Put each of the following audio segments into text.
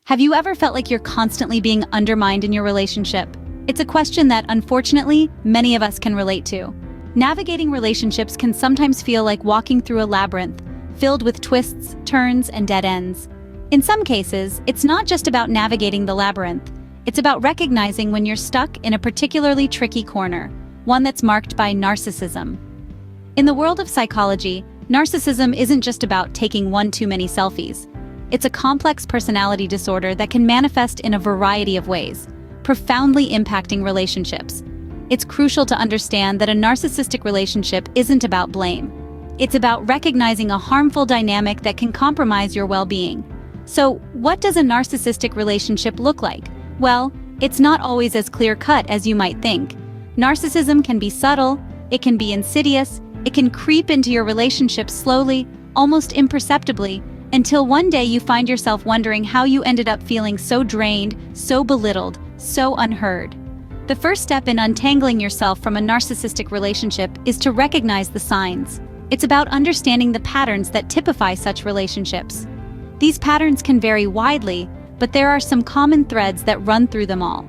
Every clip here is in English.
Have you ever felt like you're constantly being undermined in your relationship? It's a question that, unfortunately, many of us can relate to. Navigating relationships can sometimes feel like walking through a labyrinth, filled with twists, turns, and dead ends. In some cases, it's not just about navigating the labyrinth. It's about recognizing when you're stuck in a particularly tricky corner, one that's marked by narcissism. In the world of psychology, narcissism isn't just about taking one too many selfies. It's a complex personality disorder that can manifest in a variety of ways, profoundly impacting relationships. It's crucial to understand that a narcissistic relationship isn't about blame. It's about recognizing a harmful dynamic that can compromise your well-being. So, what does a narcissistic relationship look like? Well, it's not always as clear-cut as you might think. Narcissism can be subtle, it can be insidious, it can creep into your relationship slowly, almost imperceptibly, until one day you find yourself wondering how you ended up feeling so drained, so belittled, so unheard. The first step in untangling yourself from a narcissistic relationship is to recognize the signs. It's about understanding the patterns that typify such relationships. These patterns can vary widely, but there are some common threads that run through them all.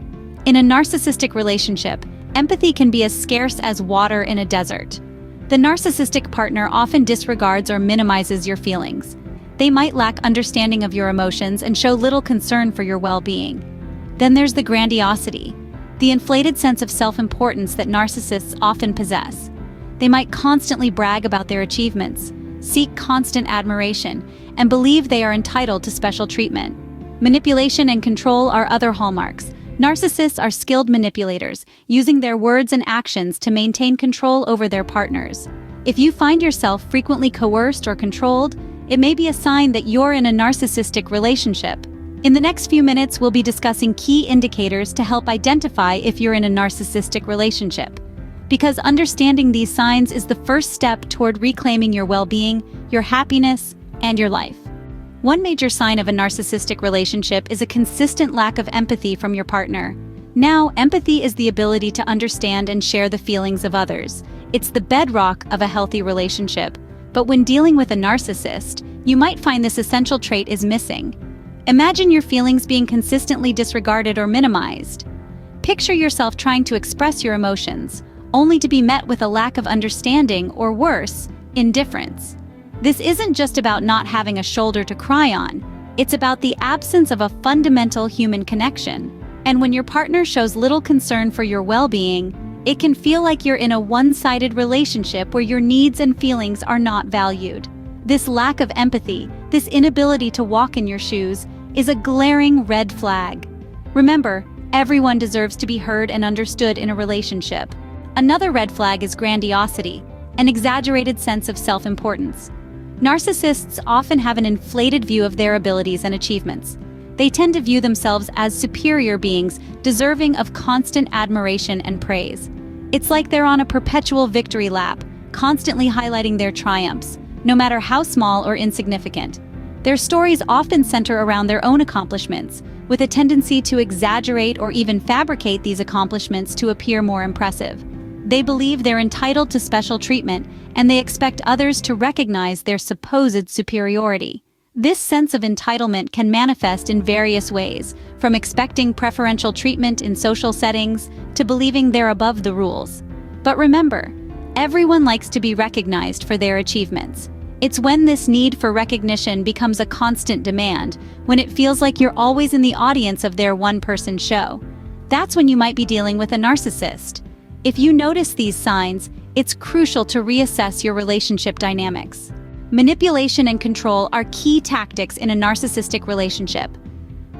In a narcissistic relationship, empathy can be as scarce as water in a desert. The narcissistic partner often disregards or minimizes your feelings. They might lack understanding of your emotions and show little concern for your well-being. Then there's the grandiosity, the inflated sense of self-importance that narcissists often possess. They might constantly brag about their achievements, seek constant admiration, and believe they are entitled to special treatment. Manipulation and control are other hallmarks. Narcissists are skilled manipulators, using their words and actions to maintain control over their partners. If you find yourself frequently coerced or controlled, it may be a sign that you're in a narcissistic relationship. In the next few minutes, we'll be discussing key indicators to help identify if you're in a narcissistic relationship. Because understanding these signs is the first step toward reclaiming your well-being, your happiness, and your life. One major sign of a narcissistic relationship is a consistent lack of empathy from your partner. Now, empathy is the ability to understand and share the feelings of others. It's the bedrock of a healthy relationship. But when dealing with a narcissist, you might find this essential trait is missing. Imagine your feelings being consistently disregarded or minimized. Picture yourself trying to express your emotions, only to be met with a lack of understanding or worse, indifference. This isn't just about not having a shoulder to cry on. It's about the absence of a fundamental human connection. And when your partner shows little concern for your well-being, it can feel like you're in a one-sided relationship where your needs and feelings are not valued. This lack of empathy, this inability to walk in your shoes, is a glaring red flag. Remember, everyone deserves to be heard and understood in a relationship. Another red flag is grandiosity, an exaggerated sense of self-importance. Narcissists often have an inflated view of their abilities and achievements. They tend to view themselves as superior beings, deserving of constant admiration and praise. It's like they're on a perpetual victory lap, constantly highlighting their triumphs, no matter how small or insignificant. Their stories often center around their own accomplishments, with a tendency to exaggerate or even fabricate these accomplishments to appear more impressive. They believe they're entitled to special treatment, and they expect others to recognize their supposed superiority. This sense of entitlement can manifest in various ways, from expecting preferential treatment in social settings to believing they're above the rules. But remember, everyone likes to be recognized for their achievements. It's when this need for recognition becomes a constant demand, when it feels like you're always in the audience of their one-person show. That's when you might be dealing with a narcissist. If you notice these signs, it's crucial to reassess your relationship dynamics. Manipulation and control are key tactics in a narcissistic relationship.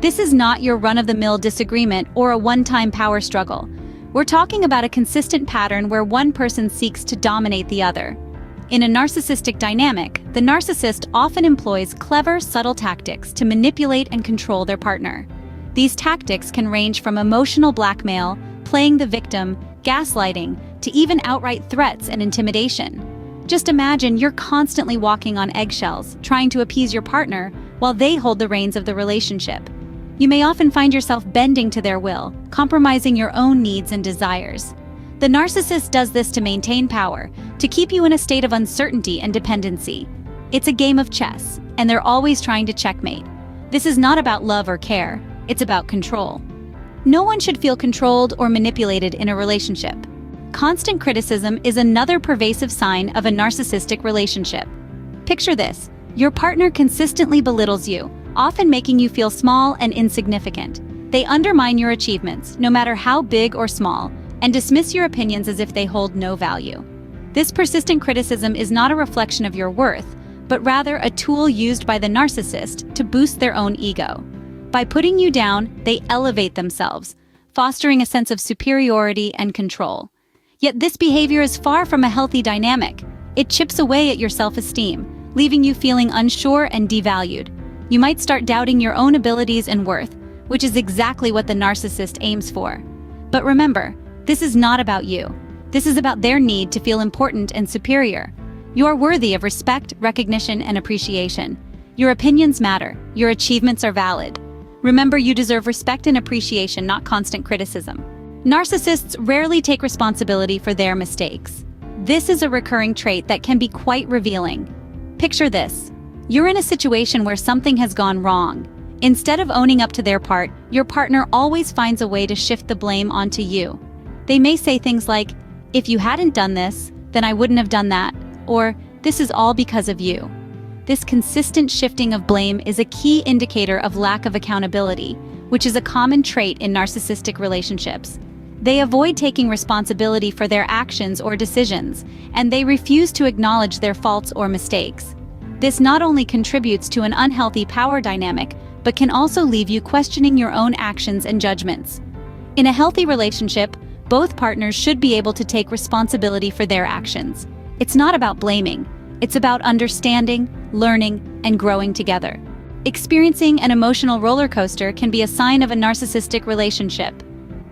This is not your run-of-the-mill disagreement or a one-time power struggle. We're talking about a consistent pattern where one person seeks to dominate the other. In a narcissistic dynamic, the narcissist often employs clever, subtle tactics to manipulate and control their partner. These tactics can range from emotional blackmail, playing the victim, gaslighting, to even outright threats and intimidation. Just imagine you're constantly walking on eggshells, trying to appease your partner while they hold the reins of the relationship. You may often find yourself bending to their will, compromising your own needs and desires. The narcissist does this to maintain power, to keep you in a state of uncertainty and dependency. It's a game of chess, and they're always trying to checkmate. This is not about love or care, it's about control. No one should feel controlled or manipulated in a relationship. Constant criticism is another pervasive sign of a narcissistic relationship. Picture this: your partner consistently belittles you, often making you feel small and insignificant. They undermine your achievements, no matter how big or small, and dismiss your opinions as if they hold no value. This persistent criticism is not a reflection of your worth, but rather a tool used by the narcissist to boost their own ego. By putting you down, they elevate themselves, fostering a sense of superiority and control. Yet this behavior is far from a healthy dynamic. It chips away at your self-esteem, leaving you feeling unsure and devalued. You might start doubting your own abilities and worth, which is exactly what the narcissist aims for. But remember, this is not about you. This is about their need to feel important and superior. You are worthy of respect, recognition, and appreciation. Your opinions matter. Your achievements are valid. Remember, you deserve respect and appreciation, not constant criticism. Narcissists rarely take responsibility for their mistakes. This is a recurring trait that can be quite revealing. Picture this: you're in a situation where something has gone wrong. Instead of owning up to their part, your partner always finds a way to shift the blame onto you. They may say things like, "If you hadn't done this, then I wouldn't have done that," or "This is all because of you." This consistent shifting of blame is a key indicator of lack of accountability, which is a common trait in narcissistic relationships. They avoid taking responsibility for their actions or decisions, and they refuse to acknowledge their faults or mistakes. This not only contributes to an unhealthy power dynamic, but can also leave you questioning your own actions and judgments. In a healthy relationship, both partners should be able to take responsibility for their actions. It's not about blaming. It's about understanding, learning, and growing together. Experiencing an emotional roller coaster can be a sign of a narcissistic relationship.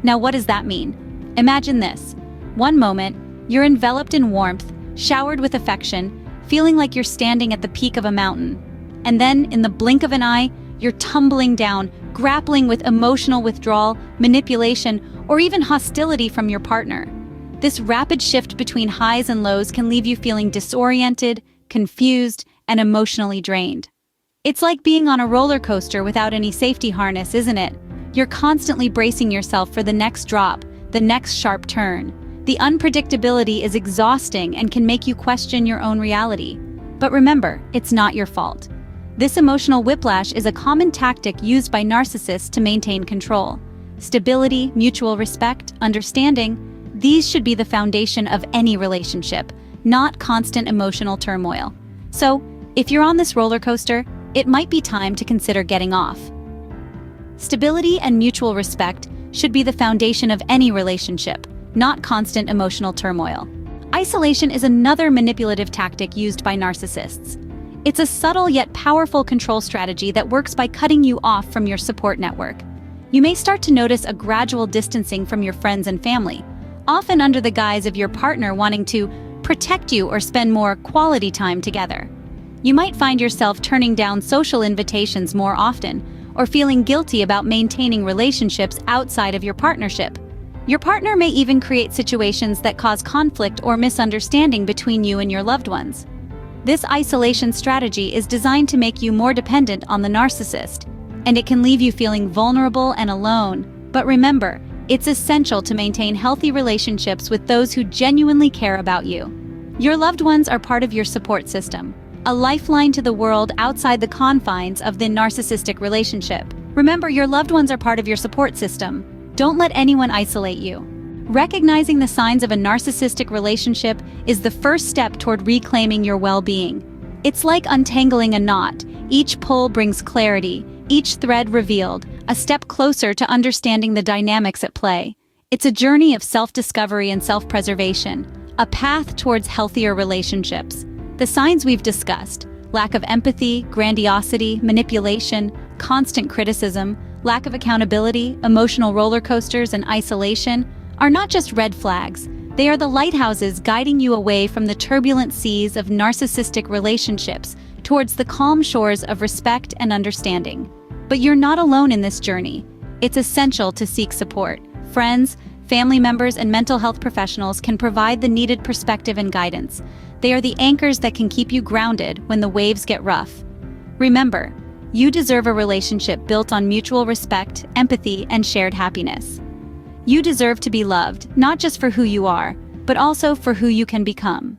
Now, what does that mean? Imagine this. One moment, you're enveloped in warmth, showered with affection, feeling like you're standing at the peak of a mountain. And then, in the blink of an eye, you're tumbling down, grappling with emotional withdrawal, manipulation, or even hostility from your partner. This rapid shift between highs and lows can leave you feeling disoriented, confused, and emotionally drained. It's like being on a roller coaster without any safety harness, isn't it? You're constantly bracing yourself for the next drop, the next sharp turn. The unpredictability is exhausting and can make you question your own reality. But remember, it's not your fault. This emotional whiplash is a common tactic used by narcissists to maintain control. Stability, mutual respect, understanding, these should be the foundation of any relationship, not constant emotional turmoil. So, if you're on this roller coaster, it might be time to consider getting off. Stability and mutual respect should be the foundation of any relationship, not constant emotional turmoil. Isolation is another manipulative tactic used by narcissists. It's a subtle yet powerful control strategy that works by cutting you off from your support network. You may start to notice a gradual distancing from your friends and family, often under the guise of your partner wanting to protect you or spend more quality time together. You might find yourself turning down social invitations more often, or feeling guilty about maintaining relationships outside of your partnership. Your partner may even create situations that cause conflict or misunderstanding between you and your loved ones. This isolation strategy is designed to make you more dependent on the narcissist, and it can leave you feeling vulnerable and alone. But remember, it's essential to maintain healthy relationships with those who genuinely care about you. Your loved ones are part of your support system, a lifeline to the world outside the confines of the narcissistic relationship. Remember, your loved ones are part of your support system. Don't let anyone isolate you. Recognizing the signs of a narcissistic relationship is the first step toward reclaiming your well-being. It's like untangling a knot. Each pull brings clarity, each thread revealed, a step closer to understanding the dynamics at play. It's a journey of self-discovery and self-preservation, a path towards healthier relationships. The signs we've discussed, lack of empathy, grandiosity, manipulation, constant criticism, lack of accountability, emotional roller coasters, and isolation, are not just red flags. They are the lighthouses guiding you away from the turbulent seas of narcissistic relationships towards the calm shores of respect and understanding. But you're not alone in this journey. It's essential to seek support. Friends, family members, and mental health professionals can provide the needed perspective and guidance. They are the anchors that can keep you grounded when the waves get rough. Remember, You deserve a relationship built on mutual respect, empathy, and shared happiness. You deserve to be loved, not just for who you are, but also for who you can become.